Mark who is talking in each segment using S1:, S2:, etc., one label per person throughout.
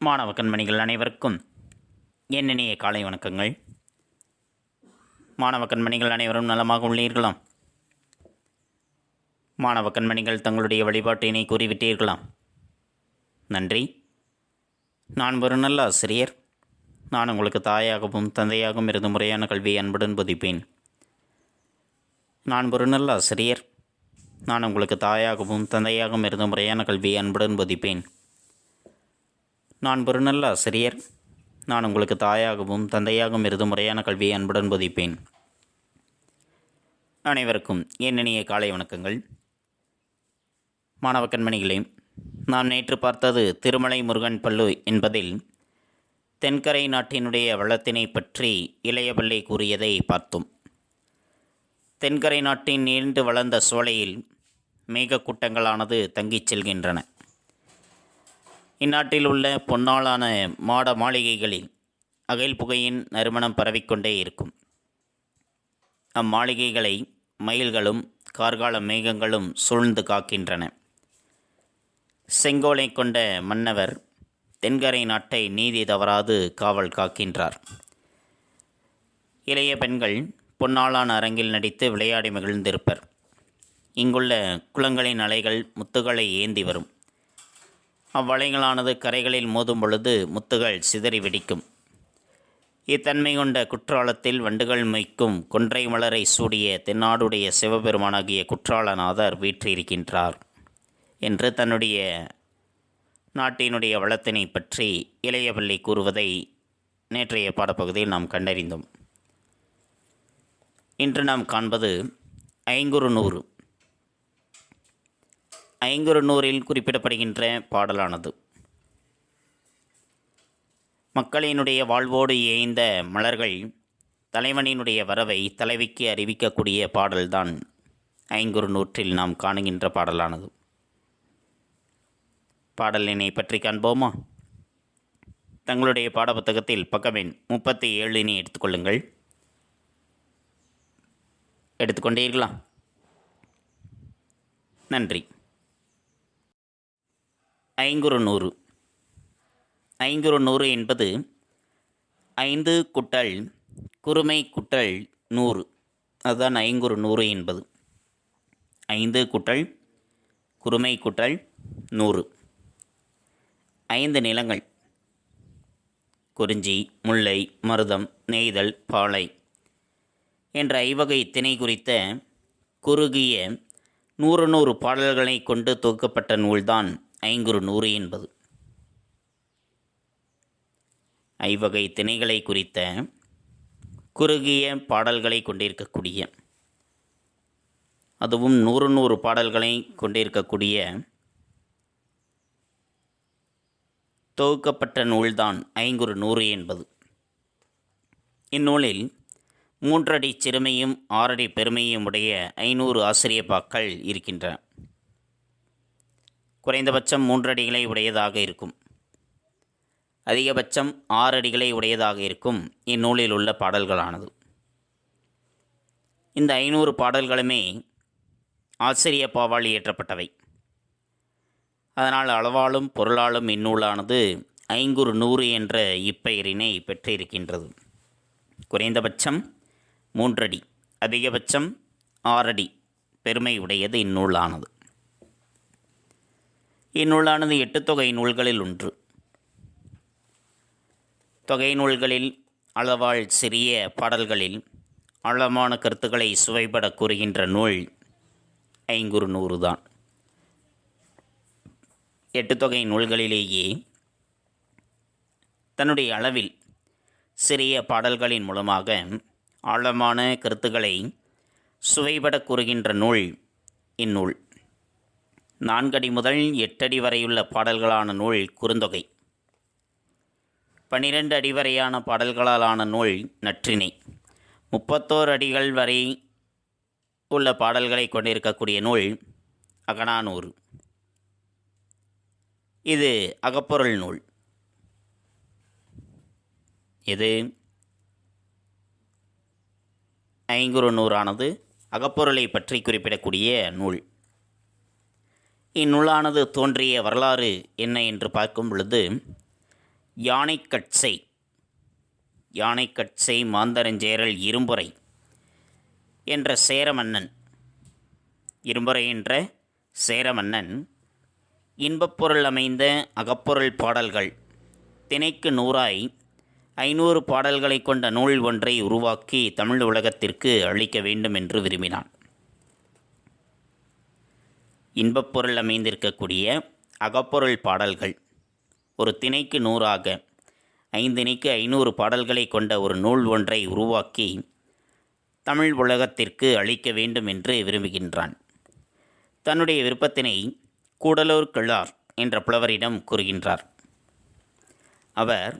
S1: மாணவ கண்மணிகள் அனைவருக்கும் என் இனிய காலை வணக்கங்கள். மாணவ கண்மணிகள் அனைவரும் நலமாக உள்ளீர்களாம்? மாணவ கண்மணிகள் தங்களுடைய வழிபாட்டினை கூறிவிட்டீர்களாம்? நன்றி. நான் ஒரு நல்ல ஆசிரியர். நான் உங்களுக்கு தாயாகவும் தந்தையாகவும் இருந்து முறையான கல்வியை அன்புடன் போதிப்பேன். நான் ஒரு நல்ல ஆசிரியர். நான் உங்களுக்கு தாயாகவும் தந்தையாகவும் இருந்து முறையான கல்வியை அன்புடன் போதிப்பேன். நான் ஒரு நல்ல ஆசிரியர். நான் உங்களுக்கு தாயாகவும் தந்தையாகவும் இருந்து முறையான கல்வியை அன்புடன் போதிப்பேன். அனைவருக்கும் என் இனிய காலை வணக்கங்கள். மாணவ கண்மணிகளே, நாம் நேற்று பார்த்தது திருமலை முருகன் பள்ளு என்பதில் தென்கரை நாட்டினுடைய வளத்தினை பற்றி இளையபிள்ளை கூறியதை பார்த்தோம். தென்கரை நாட்டின் நீண்டு வளர்ந்த சோலையில் மேகக்கூட்டங்களானது தங்கிச் செல்கின்றன. இந்நாட்டில் உள்ள பொன்னாலான மாட மாளிகைகளில் அகல் புகையின் நறுமணம் பரவிக்கொண்டே இருக்கும். அம்மாளிகைகளை மயில்களும் கார்கால மேகங்களும் சூழ்ந்து காக்கின்றன. செங்கோலை கொண்ட மன்னவர் தென்கரை நாட்டை நீதி தவறாது காவல் காக்கின்றார். இளைய பெண்கள் பொன்னாலான அரங்கில் நடித்து விளையாடி மகிழ்ந்திருப்பர். இங்குள்ள குளங்களின் அலைகள் முத்துகளை ஏந்தி வரும். அவ்வலைகளானது கரைகளில் மோதும் பொழுது முத்துகள் சிதறி வெடிக்கும். இத்தன்மை கொண்ட குற்றாலத்தில் வண்டுகள் மொய்க்கும் கொன்றை மலரை சூடிய தென்னாடுடைய சிவபெருமானாகிய குற்றாலநாதர் வீற்றிருக்கின்றார் என்று தன்னுடைய நாட்டினுடைய வளத்தினை பற்றி இளையபிள்ளை கூறுவதை நேற்றைய பாடப்பகுதியில் நாம் கண்டறிந்தோம். இன்று நாம் காண்பது ஐங்குறுநூறு. ஐங்குறுநூறில் குறிப்பிடப்படுகின்ற பாடலானது மக்களினுடைய வாழ்வோடு இயைந்த மலர்கள் தலைவனினுடைய வரவை தலைவிக்கு அறிவிக்கக்கூடிய பாடல்தான் ஐங்குறுநூற்றில் நாம் காணுகின்ற பாடலானது. பாடலினை பற்றி காண்போமா? தங்களுடைய பாடப்புத்தகத்தில் பக்கமெண் 37 எடுத்துக்கொள்ளுங்கள். எடுத்துக்கொண்டீர்களா? நன்றி. ஐங்குறுநூறு. ஐங்குறுநூறு என்பது 5 கூட்டல் குறுமை கூட்டல் 100. அதுதான் ஐங்குறுநூறு என்பது. 5 கூட்டல் குறுமை கூட்டல் 100. 5 நிலங்கள் குறிஞ்சி, முல்லை, மருதம், நெய்தல், பாலை என்ற ஐவகை திணை குறித்த குறுகிய 100 பாடல்களை கொண்டு தொகுக்கப்பட்ட நூல்தான் ஐங்குறுநூறு என்பது. ஐவகை திணைகளை குறித்த குறுகிய பாடல்களை கொண்டிருக்கக்கூடிய, அதுவும் 100 பாடல்களை கொண்டிருக்கக்கூடிய தொகுக்கப்பட்ட நூல்தான் ஐங்குறுநூறு என்பது. இந்நூலில் 3 அடி சிறுமையும் 6 அடி பெருமையும் உடைய 500 ஆசிரியப்பாக்கள் இருக்கின்றன. குறைந்தபட்சம் 3 அடிகளை உடையதாக இருக்கும். அதிகபட்சம் 6 அடிகளை உடையதாக இருக்கும் இந்நூலில் உள்ள பாடல்களானது. இந்த 500 பாடல்களுமே ஆசிரியப்பாவால் இயற்றப்பட்டவை. அதனால் அளவாலும் பொருளாலும் இந்நூலானது ஐங்குறுநூறு என்ற இப்பெயரினை பெற்றிருக்கின்றது. குறைந்தபட்சம் 3 அடி, அதிகபட்சம் 6 அடி பெருமை உடையது இந்நூலானது. இந்நூலானது 8 தொகை நூல்களில் ஒன்று. தொகை நூல்களில் அளவால் சிறிய பாடல்களில் ஆழமான கருத்துக்களை சுவைபட கூறுகின்ற நூல் ஐங்குறுநூறு தான். 8 தொகை நூல்களிலேயே தன்னுடைய அளவில் சிறிய பாடல்களின் மூலமாக ஆழமான கருத்துக்களை சுவைபட கூறுகின்ற நூல் இந்நூல். 4 அடி முதல் 8 அடி வரையுள்ள பாடல்களான நூல் குறுந்தொகை. 12 அடி வரையான பாடல்களாலான நூல் நற்றிணை. 31 அடிகள் வரை உள்ள பாடல்களை கொண்டிருக்கக்கூடிய நூல் அகநானூறு. இது அகப்பொருள் நூல். இது ஐங்குறுநூறானது அகப்பொருளை பற்றி குறிப்பிடக்கூடிய நூல். இந்நூலானது தோன்றிய வரலாறு என்ன என்று பார்க்கும் பொழுது யானைக்கட்சை யானைக்கட்சை மாந்தரஞ்சேரல் இரும்புரை என்ற சேரமன்னன் இரும்புரை என்ற சேரமன்னன் இன்பப்பொருள் அமைந்த அகப்பொருள் பாடல்கள் திணைக்கு 500 பாடல்களை கொண்ட நூல் ஒன்றை உருவாக்கி தமிழ் உலகத்திற்கு அளிக்க வேண்டும் என்று விரும்பினான். இன்பப்பொருள் அமைந்திருக்கக்கூடிய அகப்பொருள் பாடல்கள் ஒரு திணைக்கு 100 5 திணைக்கு 500 பாடல்களை கொண்ட ஒரு நூல் ஒன்றை உருவாக்கி தமிழ் உலகத்திற்கு அளிக்க வேண்டும் என்று விரும்புகின்றான். தன்னுடைய விருப்பத்தினை கூடலூர் கிழார் என்ற புலவரிடம் கூறுகின்றார். அவர்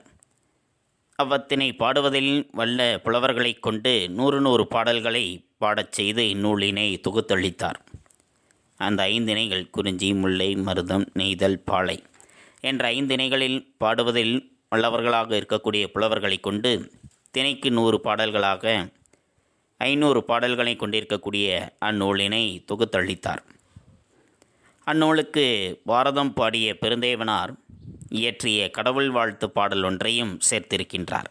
S1: அவ்வத்தினை பாடுவதில் வல்ல புலவர்களைக் கொண்டு 100 பாடல்களை பாடச் செய்து இந்நூலினை தொகுத்தளித்தார். அந்த 5 திணைகள் குறிஞ்சி, முல்லை, மருதம், நெய்தல், பாலை என்ற 5 திணைகளில் பாடுவதில் வல்லவர்களாக இருக்கக்கூடிய புலவர்களை கொண்டு திணைக்கு 100 பாடல்களாக 500 பாடல்களை கொண்டிருக்கக்கூடிய அந்நூலினை தொகுத்தளித்தார். அந்நூலுக்கு பாரதம் பாடிய பெருந்தேவனார் இயற்றிய கடவுள் வாழ்த்து பாடல் ஒன்றையும் சேர்த்திருக்கின்றார்.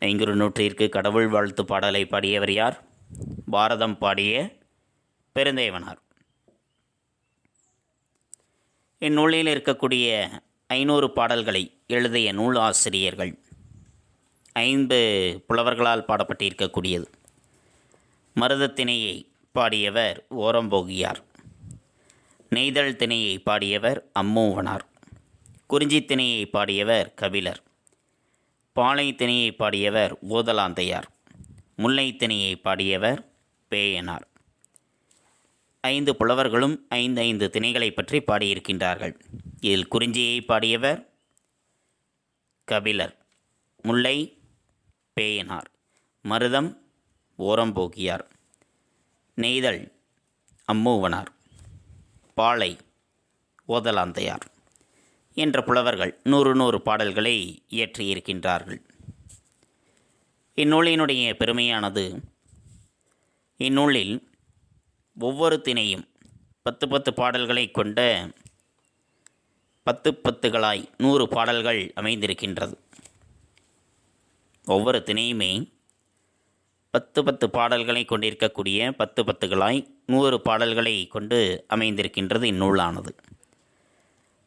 S1: 500 நூற்றிற்கு கடவுள் வாழ்த்து பாடலை பாடியவர் யார்? பாரதம் பாடிய பெருந்தேவனார். இந்நூலில் இருக்கக்கூடிய 500 பாடல்களை எழுதிய நூல் ஆசிரியர்கள் 5 புலவர்களால் பாடப்பட்டிருக்கக்கூடியது. மருதத்திணையை பாடியவர் ஓரம்போகியார். நெய்தல் திணையை பாடியவர் அம்மூவனார். குறிஞ்சி திணையை பாடியவர் கபிலர். பாலை திணையை பாடியவர் ஓதலாந்தையார். முல்லை திணையை பாடியவர் பேயனார். 5 புலவர்களும் 5 திணைகளை பற்றி பாடியிருக்கின்றார்கள். இதில் குறிஞ்சியை பாடியவர் கபிலர், முல்லை பேயனார், மருதம் ஓரம்போகியார், நெய்தல் அம்மூவனார், பாலை ஓதலாந்தையார் என்ற புலவர்கள் 100 பாடல்களை இயற்றியிருக்கின்றார்கள். இந்நூலினுடைய பெருமையானது, இந்நூலில் ஒவ்வொரு திணையும் 10 பாடல்களை கொண்ட 10 100 பாடல்கள் அமைந்திருக்கின்றது. ஒவ்வொரு திணையுமே 10 பாடல்களை கொண்டிருக்கக்கூடிய 10 100 பாடல்களை கொண்டு அமைந்திருக்கின்றது இந்நூலானது.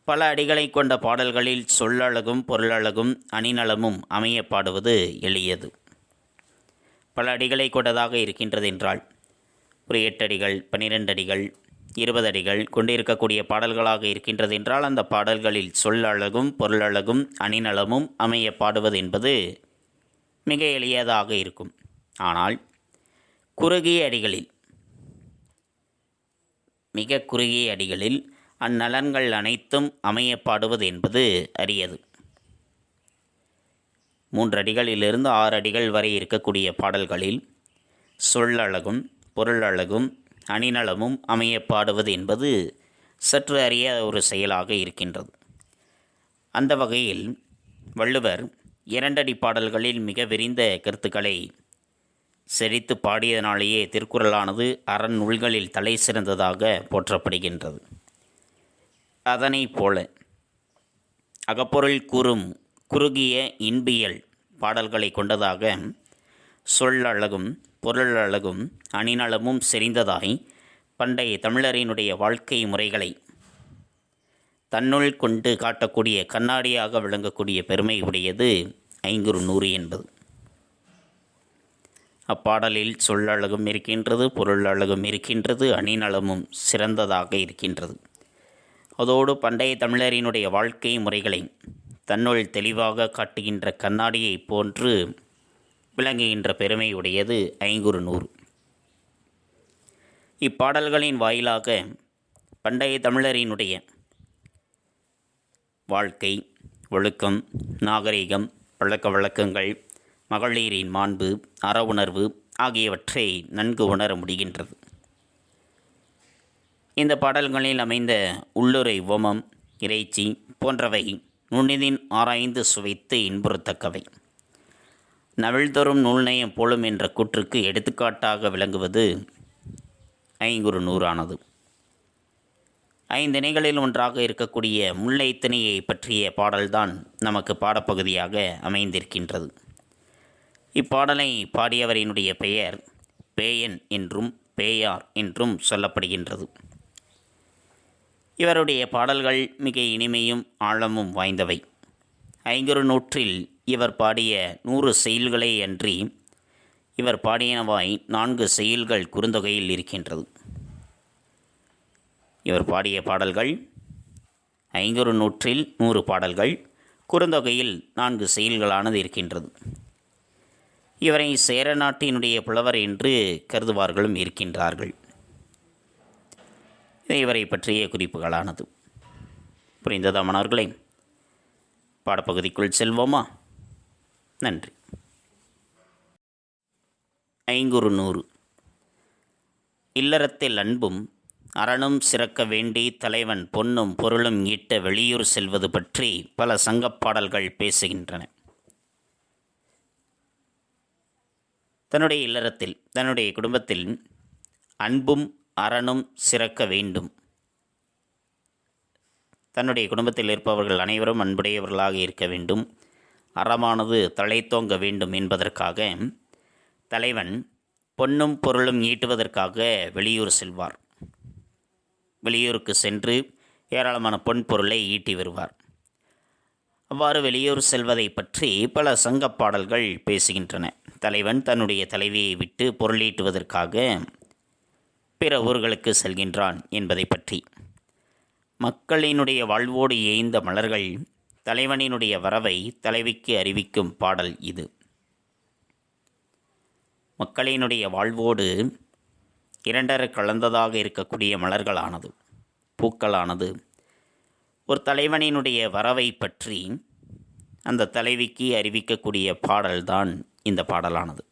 S1: பல அடிகளை கொண்ட பாடல்களில் சொல்லழகும் பொருளழகும் அணிநலமும் அமைய பாடுவது எளியது. பல அடிகளை கொண்டதாக இருக்கின்றது என்றால் ஒரு 8 அடிகள், 12 அடிகள், 20 அடிகள் கொண்டிருக்கக்கூடிய பாடல்களாக இருக்கின்றது என்றால் அந்த பாடல்களில் சொல்லழகும் பொருளழகும் அணிநலமும் அமைய பாடுவது என்பது மிக எளியதாக இருக்கும். ஆனால் மிக குறுகிய அடிகளில் அந்நலன்கள் அனைத்தும் அமைய பாடுவது என்பது அரியது. 3 அடிகளிலிருந்து 6 அடிகள் வரை இருக்கக்கூடிய பாடல்களில் சொல்லழகும் பொருளழகும் அணிநலமும் அமைய பாடுவது என்பது சற்று அரிய ஒரு செயலாக இருக்கின்றது. அந்த வகையில் வள்ளுவர் 2 அடி பாடல்களில் மிக விரிந்த கருத்துக்களை செறித்து பாடியதனாலேயே திருக்குறளானது அறநூல்களில் தலை சிறந்ததாக போற்றப்படுகின்றது. அதனைப் போல அகப்பொருள் கூறும் குறுகிய இன்பியல் பாடல்களை கொண்டதாக சொல்லழகும் பொருளழகும் அணிநலமும் செறிந்ததாய் பண்டைய தமிழரினுடைய வாழ்க்கை முறைகளை தன்னுள் கொண்டு காட்டக்கூடிய கண்ணாடியாக விளங்கக்கூடிய பெருமை உடையது 500 என்பது. அப்பாடலில் சொல்லழகும் இருக்கின்றது, பொருளழகும் இருக்கின்றது, அணிநலமும் சிறந்ததாக இருக்கின்றது. அதோடு பண்டைய தமிழரினுடைய வாழ்க்கை முறைகளை தன்னுள் தெளிவாக காட்டுகின்ற கண்ணாடியை போன்று விளங்குகின்ற பெருமை உடையது 500. இப்பாடல்களின் வாயிலாக பண்டைய தமிழரினுடைய வாழ்க்கை, ஒழுக்கம், நாகரிகம், பழக்க வழக்கங்கள், மகளிரின் மாண்பு, அற உணர்வு ஆகியவற்றை நன்கு உணர முடிகின்றது. இந்த பாடல்களில் அமைந்த உள்ளுரை, உவமம், இறைச்சி போன்றவை நுண்ணிதின் ஆராய்ந்து சுவைத்து இன்புறுத்தக்கவை. நவிழ்தொறும் நூல்நயம் போலும் என்ற கூற்றுக்கு எடுத்துக்காட்டாக விளங்குவது 500 ஆனது. 5 திணைகளில் ஒன்றாக இருக்கக்கூடிய முல்லை திணையை பற்றிய பாடல்தான் நமக்கு பாடப்பகுதியாக அமைந்திருக்கின்றது. இப்பாடலை பாடியவரினுடைய பெயர் பேயன் என்றும் பேயார் என்றும் சொல்லப்படுகின்றது. இவருடைய பாடல்கள் மிக இனிமையும் ஆழமும் வாய்ந்தவை. 500 இவர் பாடிய 100 செய்யுள்களே அன்றி இவர் பாடியனவாய் 4 செய்யுள்கள் குறுந்தொகையில் இருக்கின்றது. இவர் பாடிய பாடல்கள் 500 100 பாடல்கள், குறுந்தொகையில் 4 செய்யுள்களானது இருக்கின்றது. இவரை சேர நாட்டினுடைய புலவர் என்று கருதுவார்களும் இருக்கின்றார்கள். இவரை பற்றிய குறிப்புகளானது. புரிந்ததா மாணவர்களே? பாடப்பகுதிக்குள் செல்வோமா? நன்றி. 500 இல்லறத்தில் அன்பும் அறனும் சிறக்க வேண்டி தலைவன் பொன்னும் பொருளும் ஈட்ட வெளியூர் செல்வது பற்றி பல சங்கப்பாடல்கள் பேசுகின்றன. தன்னுடைய இல்லறத்தில், தன்னுடைய குடும்பத்தில் அன்பும் அறனும் சிறக்க வேண்டும். தன்னுடைய குடும்பத்தில் இருப்பவர்கள் அனைவரும் அன்புடையவர்களாக இருக்க வேண்டும், அறமானது தழைத்தோங்க வேண்டும் என்பதற்காக தலைவன் பொன்னும் பொருளும் ஈட்டுவதற்காக வெளியூர் செல்வார். வெளியூருக்கு சென்று ஏராளமான பொன் பொருளை ஈட்டி வருவார். அவ்வாறு வெளியூர் செல்வதை பற்றி பல சங்கப்பாடல்கள் பேசுகின்றன. தலைவன் தன்னுடைய தலைவியை விட்டு பொருளீட்டுவதற்காக பிற ஊர்களுக்கு செல்கின்றான் என்பதை பற்றி. மக்களினுடைய வாழ்வோடு ஏய்ந்த மலர்கள் தலைவனினுடைய வரவை தலைவிக்கு அறிவிக்கும் பாடல் இது. மக்களினுடைய வாழ்வோடு இரண்டர கலந்ததாக இருக்கக்கூடிய மலர்களானது, பூக்களானது ஒரு தலைவனினுடைய வரவை பற்றி அந்த தலைவிக்கு அறிவிக்கக்கூடிய பாடல்தான் இந்த பாடலானது.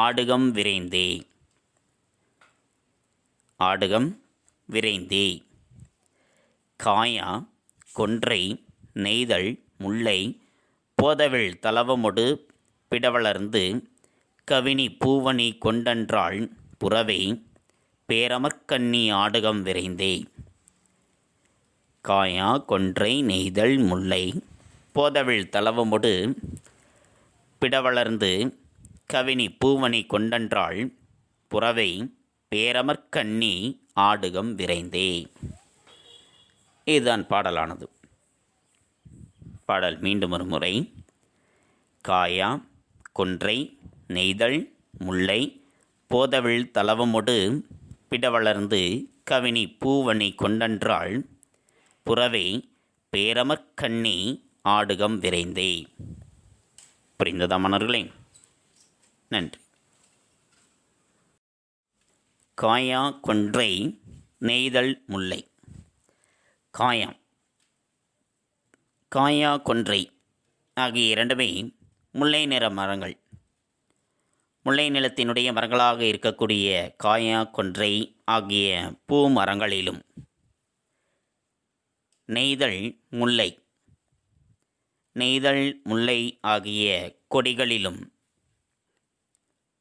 S1: ஆடுகம் விரைந்தே, ஆடுகம் விரைந்தே, காயா கொன்றை நெய்தல் முல்லை போதவிழ் தலவமொடு பிடவளர்ந்து கவினி பூவணி கொண்டன்றாள் புறவே பேரமர்க்கண்ணி ஆடுகம் விரைந்தே. காயா கொன்றை நெய்தல் முல்லை போதவிழ் தலவமொடு பிடவளர்ந்து கவினி பூவணி கொண்டன்றாள் புறவை பேரமர்க்கண்ணி ஆடுகம் விரைந்தே. இதுதான் பாடலானது. பாடல் மீண்டும் ஒரு முறை. காயா கொன்றை நெய்தல் முல்லை போதவிழ் தலவமொடு பிடவளர்ந்து கவினி பூவணி கொண்டன்றாள் புறவே பேரமர்க்கண்ணி ஆடுகம் விரைந்தே. புரிந்ததா மாணவர்களே? நன்றி. காயா கொன்றை நெய்தல் முல்லை. காயா, காயா கொன்றை ஆகிய இரண்டுமே முல்லை நிற மரங்கள். முல்லை நிலத்தினுடைய மரங்களாக இருக்கக்கூடிய காயா கொன்றை ஆகிய பூ மரங்களிலும் நெய்தல் முல்லை, நெய்தல் முல்லை ஆகிய கொடிகளிலும்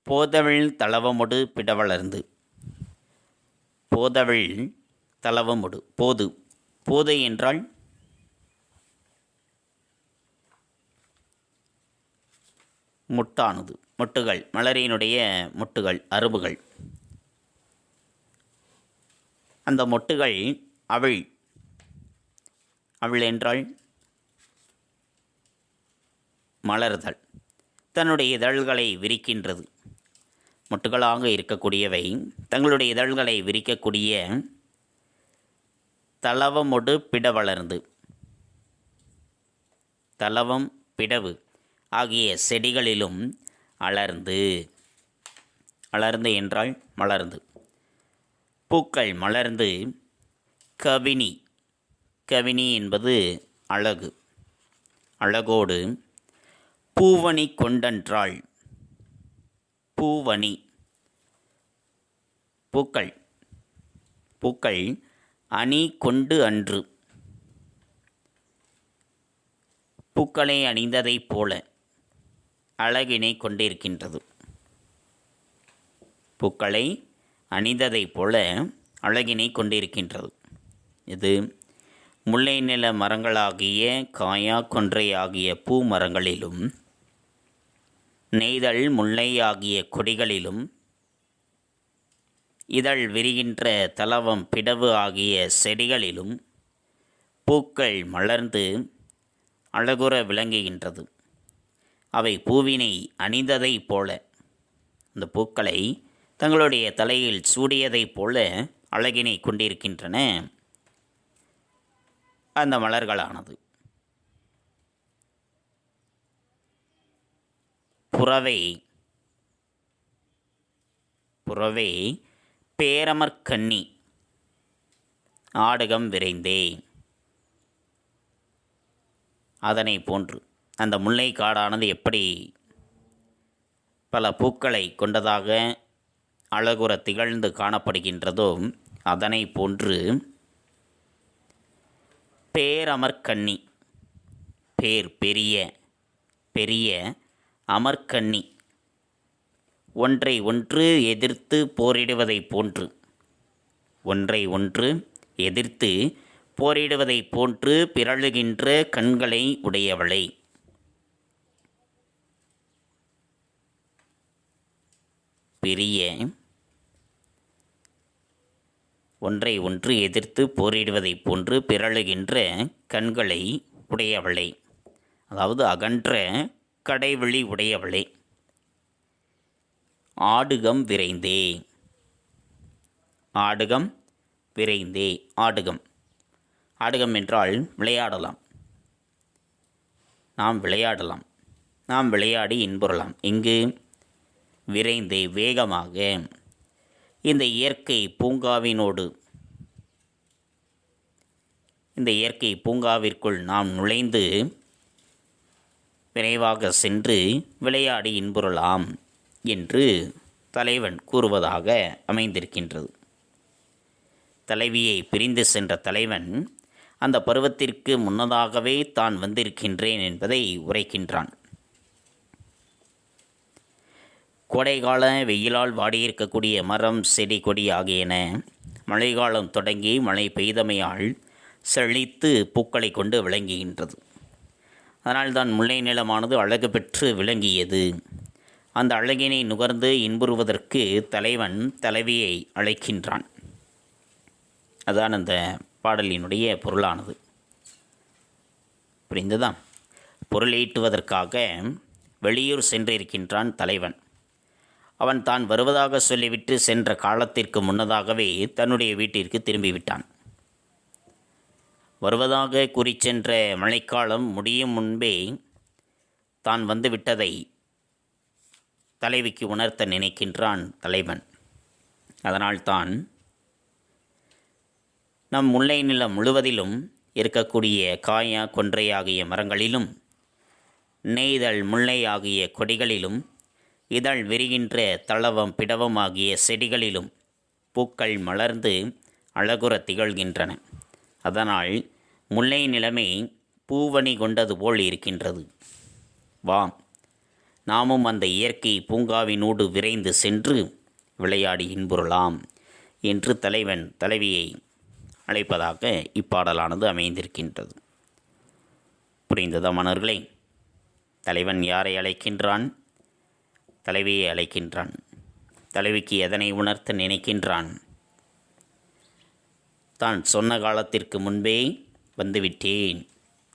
S1: போதவிழ் தலவமொடு பிடவளர்ந்து, போதவிழ் தலவமொடு, போது, போது என்றால் முட்டானது, மொட்டுகள், மலரினுடைய மொட்டுகள், அரும்புகள். அந்த மொட்டுகள் அவிழ், அவிழ் என்றால் மலர்தல், தன்னுடைய இதழ்களை விரிக்கின்றது. மொட்டுகளாக இருக்கக்கூடியவை தங்களுடைய இதழ்களை விரிக்கக்கூடிய தலவமொடு பிடவளர்ந்து, தலவம் பிடவு ஆகிய செடிகளிலும் அலர்ந்து, அலர்ந்து என்றால் மலர்ந்து, பூக்கள் மலர்ந்து கவினி, கவினி என்பது அழகு, அழகோடு பூவணி கொண்டன்றாள், பூவணி பூக்கள், பூக்கள் அணி கொண்டு அன்று, பூக்களை அணிந்ததைப் போல அழகினை கொண்டிருக்கின்றது. பூக்களை அணிந்ததைப் போல அழகினை கொண்டிருக்கின்றது. இது முல்லை நில மரங்களாகிய காயா கொன்றை ஆகிய பூ மரங்களிலும் நெய்தல் முல்லை ஆகிய கொடிகளிலும் இதழ் விரிகின்ற தலவம் பிடவு ஆகிய செடிகளிலும் பூக்கள் மலர்ந்து அழகுற விளங்குகின்றது. அவை பூவினை அணிந்ததைப் போல, அந்த பூக்களை தங்களுடைய தலையில் சூடியதைப் போல அழகினை கொண்டிருக்கின்றன அந்த மலர்களானது. புறவே பேரமர்கண்ணி ஆடகம் விரைந்தே. அதனை போன்று அந்த முல்லை காடானது எப்படி பல பூக்களை கொண்டதாக அழகுற திகழ்ந்து காணப்படுகின்றதோ அதனை போன்று பேரமர்கண்ணி, பெரிய அமர்கண்ணி, ஒன்றை ஒன்று எதிர்த்து போரிடுவதைப் போன்று, பிறழுகின்ற கண்களை உடையவளை. ஒன்றை ஒன்று எதிர்த்து போரிடுவதைப் போன்று பிறழுகின்ற கண்களை உடையவளை, அதாவது அகன்ற கடைவிழி உடையவளே. ஆடுகம் விரைந்தே. ஆடுகம் என்றால் விளையாடலாம். நாம் விளையாடி இன்புறலாம். இங்கு விரைந்தே, வேகமாக. இந்த இயற்கை பூங்காவிற்குள் நாம் நுழைந்து விரைவாக சென்று விளையாடி இன்புறலாம் என்று தலைவன் கூறுவதாக அமைந்திருக்கின்றது. தலைவியை பிரிந்து சென்ற தலைவன் அந்த பருவத்திற்கு முன்னதாகவே தான் வந்திருக்கின்றேன் என்பதை உரைக்கின்றான். கோடைகால வெயிலால் வாடியிருக்கக்கூடிய மரம், செடி, கொடி ஆகியன மழைக்காலம் தொடங்கி மழை பெய்தமையால் செழித்து பூக்களை கொண்டு விளங்குகின்றது. அதனால்தான் முல்லை நிலமானது அழகு பெற்று விளங்கியது. அந்த அழகினை நுகர்ந்து இன்புறுவதற்கு தலைவன் தலைவியை அழைக்கின்றான். அதான் அந்த பாடலினுடைய பொருளானது. புரிந்ததா? பொருளீட்டுவதற்காக வெளியூர் சென்றிருக்கின்றான் தலைவன். அவன் தான் வருவதாக சொல்லிவிட்டு சென்ற காலத்திற்கு முன்னதாகவே தன்னுடைய வீட்டிற்கு திரும்பிவிட்டான். வருவதாக கூறி சென்ற மழைக்காலம் முடியும் முன்பே தான் வந்துவிட்டதை தலைவிக்கு உணர்த்த நினைக்கின்றான் தலைவன். அதனால்தான் நம் முல்லை நிலம் முழுவதிலும் இருக்கக்கூடிய காயா கொன்றை ஆகிய மரங்களிலும் நெய்தல் முல்லை ஆகிய கொடிகளிலும் இதழ் விரிகின்ற தளவம் பிடவம் ஆகிய செடிகளிலும் பூக்கள் மலர்ந்து அழகுற திகழ்கின்றன. அதனால் முல்லை நிலமே பூவணி கொண்டது போல் இருக்கின்றது. வாம், நாமும் அந்த இயற்கை பூங்காவினூடு விரைந்து சென்று விளையாடி இன்புறலாம் என்று தலைவன் தலைவியை அழைப்பதாக இப்பாடலானது அமைந்திருக்கின்றது. புரிந்ததா மாணவர்களே? தலைவன் யாரை அழைக்கின்றான்? தலைவியை அழைக்கின்றான். தலைவிக்கு எதனை உணர்த்த நினைக்கின்றான்? தான் சொன்ன காலத்திற்கு முன்பே வந்துவிட்டேன்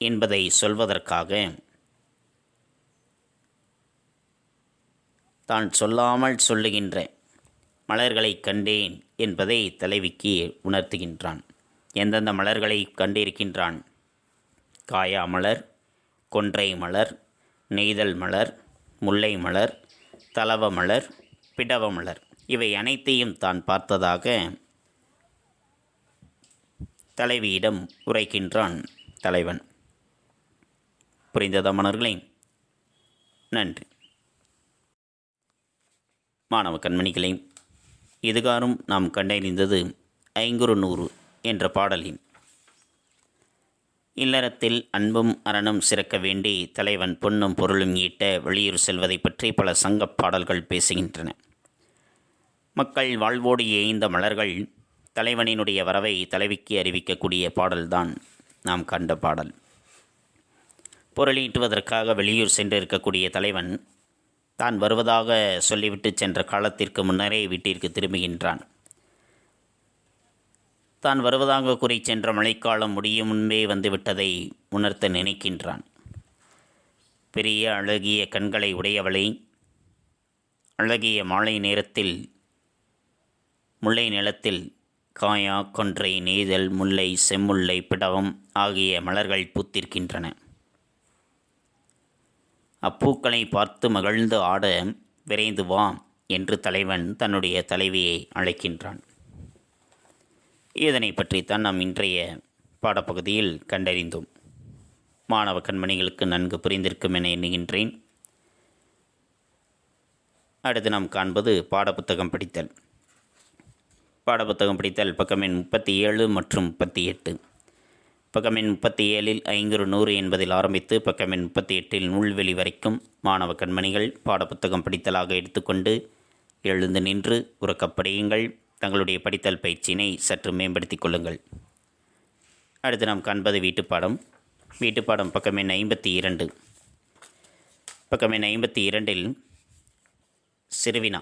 S1: என்பதை சொல்வதற்காக, தான் சொல்லாமல் சொல்லுகின்ற மலர்களை கண்டேன் என்பதை தலைவிக்கு உணர்த்துகின்றான். எந்தெந்த மலர்களை கண்டிருக்கின்றான்? காயா மலர், கொன்றை மலர், நெய்தல் மலர், முல்லை மலர், தலவ மலர், பிடவ மலர், இவை அனைத்தையும் தான் பார்த்ததாக தலைவியிடம் உரைக்கின்றான் தலைவன். புரிந்ததா மாணவர்களே? நன்றி. மாணவ கண்மணிகளே, இதுகாரும் நாம் கண்டறிந்தது ஐங்குறு நூறு என்ற பாடலின் இல்லறத்தில் அன்பும் அறனும் சிறக்க வேண்டி தலைவன் பொன்னும் பொருளும் ஈட்ட வெளியூர் செல்வதை பற்றி பல சங்கப் பாடல்கள் பேசுகின்றன. மக்கள் வாழ்வோடு ஏய்ந்த மலர்கள் தலைவனினுடைய வரவை தலைவிக்கு அறிவிக்கக்கூடிய பாடல்தான் நாம் கண்ட பாடல். பொருளீட்டுவதற்காக வெளியூர் சென்றிருக்கக்கூடிய தலைவன் தான் வருவதாக சொல்லிவிட்டு சென்ற காலத்திற்கு முன்னரே வீட்டிற்கு திரும்புகின்றான். தான் வருவதாக கூறி சென்ற மழைக்காலம் முடியும் முன்பே வந்துவிட்டதை உணர்த்த நினைக்கின்றான். பெரிய அழகிய கண்களை உடையவளை அழகிய மாலை நேரத்தில் முல்லை நிலத்தில் காயா, கொன்றை, நெய்தல், முல்லை, செம்முல்லை, பிடவம் ஆகிய மலர்கள் பூத்திருக்கின்றன. அப்பூக்களை பார்த்து மகிழ்ந்து ஆட விரைந்து வா என்று தலைவன் தன்னுடைய தலைவியை அழைக்கின்றான். இதனை பற்றித்தான் நாம் இன்றைய பாடப்பகுதியில் கண்டறிந்தோம். மாணவ கண்மணிகளுக்கு நன்கு புரிந்திருக்கும் என எண்ணுகின்றேன். அடுத்து நாம் காண்பது பாடப்புத்தகம் படித்தல். பாடப்புத்தகம் படித்தல் பக்கம் எண் 37 மற்றும் 38. பக்கம் எண் 37இல் 500 என்பதில் ஆரம்பித்து பக்கம் எண் 38இல் நூல்வெளி வரைக்கும் மாணவ கண்மணிகள் பாடப்புத்தகம் படித்தலாக எடுத்துக்கொண்டு எழுந்து நின்று உறக்கப்படியுங்கள். தங்களுடைய படித்தல் பயிற்சியினை சற்று மேம்படுத்திக் கொள்ளுங்கள். அடுத்து நாம் காண்பது வீட்டுப்பாடம். வீட்டுப்பாடம் பக்கம் எண் 52. பக்கம் எண் 52இல் சிறுவினா,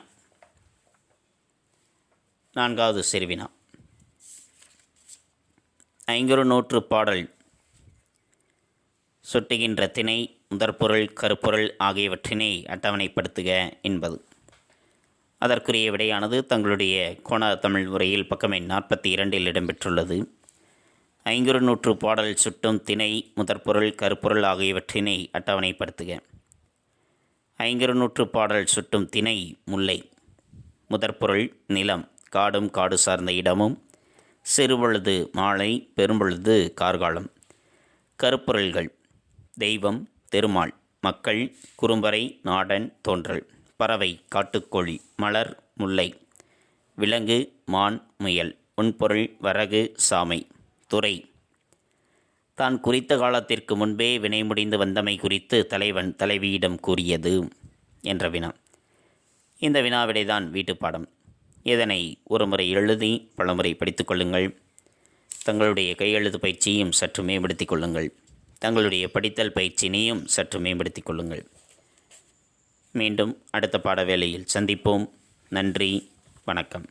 S1: 4வது சிறுவினா. 500 பாடல் சுட்டுகின்ற திணை, முதற்பொருள், கருப்பொருள் ஆகியவற்றினை அட்டவணைப்படுத்துக என்பது. அதற்குரிய விடையானது தங்களுடைய கோண தமிழ் உரையில் பக்கம் எண் 42இல் இடம்பெற்றுள்ளது. 500 பாடல் சுட்டும் திணை, முதற்பொருள், கருப்பொருள் ஆகியவற்றினை அட்டவணைப்படுத்துக. 500 பாடல் சுட்டும் திணை முல்லை, முதற்பொருள் நிலம், காடும் காடு சார்ந்த இடமும், சிறுபொழுது மாலை, பெரும்பொழுது கார்காலம். கருப்பொருள்கள் தெய்வம், திருமால், மக்கள், குறும்பறை, நாடன், தோன்றல். பறவை காட்டுக்கோழி, மலர் முல்லை, விலங்கு மான், முயல். உண்பொருள் வரகு சாமை. துறை தான் குறித்த காலத்திற்கு முன்பே வினை முடிந்து வந்தமை குறித்து தலைவன் தலைவியிடம் கூறியது என்ற வினா. இந்த வினாவிடைதான் வீட்டுப்பாடம். இதனை ஒரு முறை எழுதி பலமுறை படித்து கொள்ளுங்கள். தங்களுடைய கையெழுத்து பயிற்சியையும் சற்று மேம்படுத்திக் கொள்ளுங்கள். தங்களுடைய படித்தல் பயிற்சியினையும் சற்று மேம்படுத்திக் கொள்ளுங்கள். மீண்டும் அடுத்த பாட வேளையில் சந்திப்போம். நன்றி, வணக்கம்.